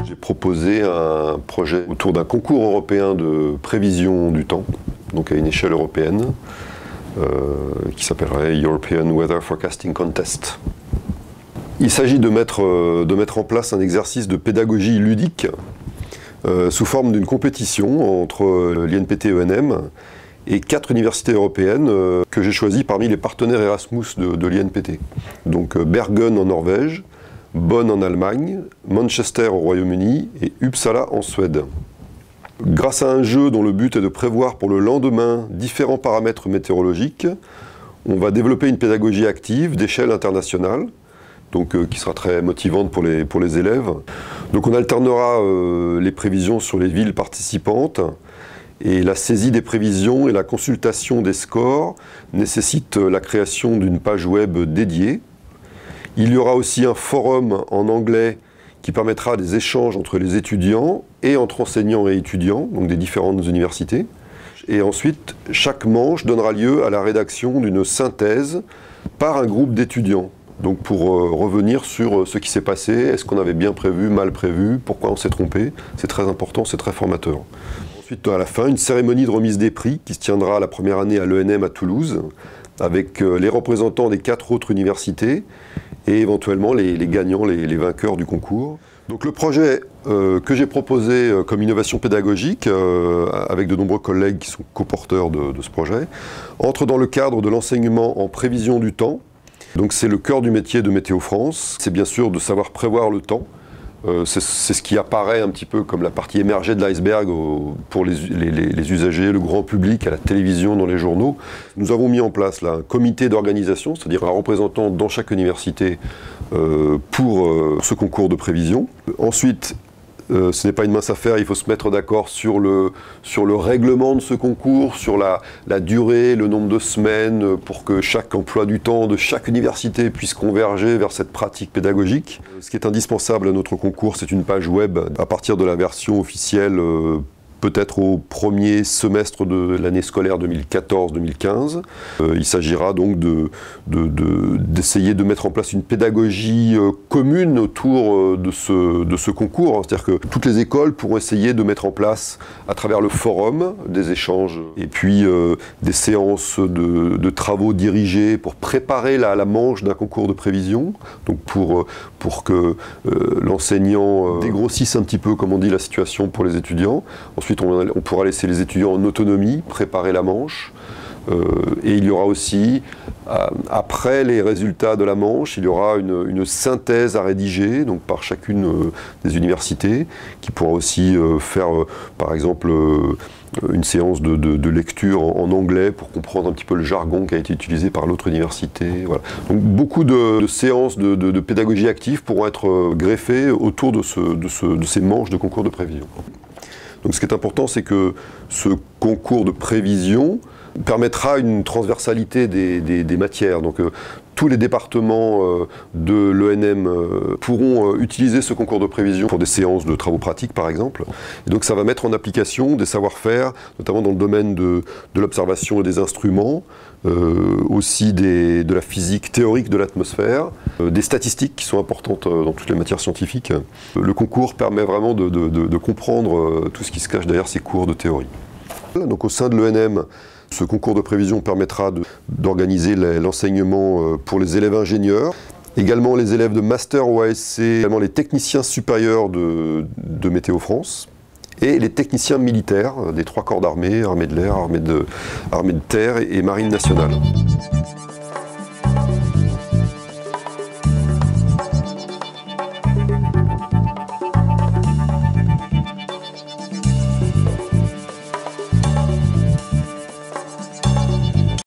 J'ai proposé un projet autour d'un concours européen de prévision du temps, donc à une échelle européenne, qui s'appellerait European Weather Forecasting Contest. Il s'agit de mettre en place un exercice de pédagogie ludique sous forme d'une compétition entre l'INPT ENM et 4 universités européennes que j'ai choisies parmi les partenaires Erasmus de l'INPT. Donc Bergen en Norvège, Bonn en Allemagne, Manchester au Royaume-Uni et Uppsala en Suède. Grâce à un jeu dont le but est de prévoir pour le lendemain différents paramètres météorologiques, on va développer une pédagogie active d'échelle internationale, donc qui sera très motivante pour les élèves. Donc on alternera les prévisions sur les villes participantes, et la saisie des prévisions et la consultation des scores nécessitent la création d'une page web dédiée. Il y aura aussi un forum en anglais qui permettra des échanges entre les étudiants et entre enseignants et étudiants, donc des différentes universités. Et ensuite, chaque manche donnera lieu à la rédaction d'une synthèse par un groupe d'étudiants. Donc pour revenir sur ce qui s'est passé, est-ce qu'on avait bien prévu, mal prévu, pourquoi on s'est trompé, c'est très important, c'est très formateur. Ensuite, à la fin, une cérémonie de remise des prix qui se tiendra la première année à l'ENM à Toulouse, avec les représentants des 4 autres universités et éventuellement les gagnants, les vainqueurs du concours. Donc le projet que j'ai proposé comme innovation pédagogique, avec de nombreux collègues qui sont coporteurs de ce projet, entre dans le cadre de l'enseignement en prévision du temps. Donc c'est le cœur du métier de Météo France. C'est bien sûr de savoir prévoir le temps. C'est ce qui apparaît un petit peu comme la partie émergée de l'iceberg pour les usagers, le grand public, à la télévision, dans les journaux. Nous avons mis en place là, un comité d'organisation, c'est-à-dire un représentant dans chaque université pour ce concours de prévision. Ensuite, ce n'est pas une mince affaire, il faut se mettre d'accord sur le règlement de ce concours, sur la durée, le nombre de semaines, pour que chaque emploi du temps de chaque université puisse converger vers cette pratique pédagogique. Ce qui est indispensable à notre concours, c'est une page web à partir de la version officielle, peut-être au premier semestre de l'année scolaire 2014-2015. Il s'agira donc d'essayer de mettre en place une pédagogie commune autour de ce concours. C'est-à-dire que toutes les écoles pourront essayer de mettre en place, à travers le forum, des échanges et puis des séances de travaux dirigés pour préparer la manche d'un concours de prévision, donc pour que l'enseignant dégrossisse un petit peu, comme on dit, la situation pour les étudiants. Ensuite, on pourra laisser les étudiants en autonomie, préparer la manche. Et il y aura aussi, après les résultats de la manche, il y aura une synthèse à rédiger, donc par chacune des universités, qui pourra aussi faire, par exemple, une séance de lecture en anglais pour comprendre un petit peu le jargon qui a été utilisé par l'autre université. Voilà. Donc beaucoup de séances de pédagogie active pourront être greffées autour de ces manches de concours de prévision. Donc ce qui est important, c'est que ce concours de prévision permettra une transversalité des matières. Donc tous les départements de l'ENM pourront utiliser ce concours de prévision pour des séances de travaux pratiques, par exemple. Et donc ça va mettre en application des savoir-faire, notamment dans le domaine de l'observation et des instruments, aussi de la physique théorique de l'atmosphère, des statistiques qui sont importantes dans toutes les matières scientifiques. Le concours permet vraiment de comprendre tout ce qui se cache derrière ces cours de théorie. Donc au sein de l'ENM, ce concours de prévision permettra d'organiser l'enseignement pour les élèves ingénieurs, également les élèves de master au ASC, également les techniciens supérieurs de Météo France et les techniciens militaires des 3 corps d'armée, armée de l'air, armée de terre et marine nationale.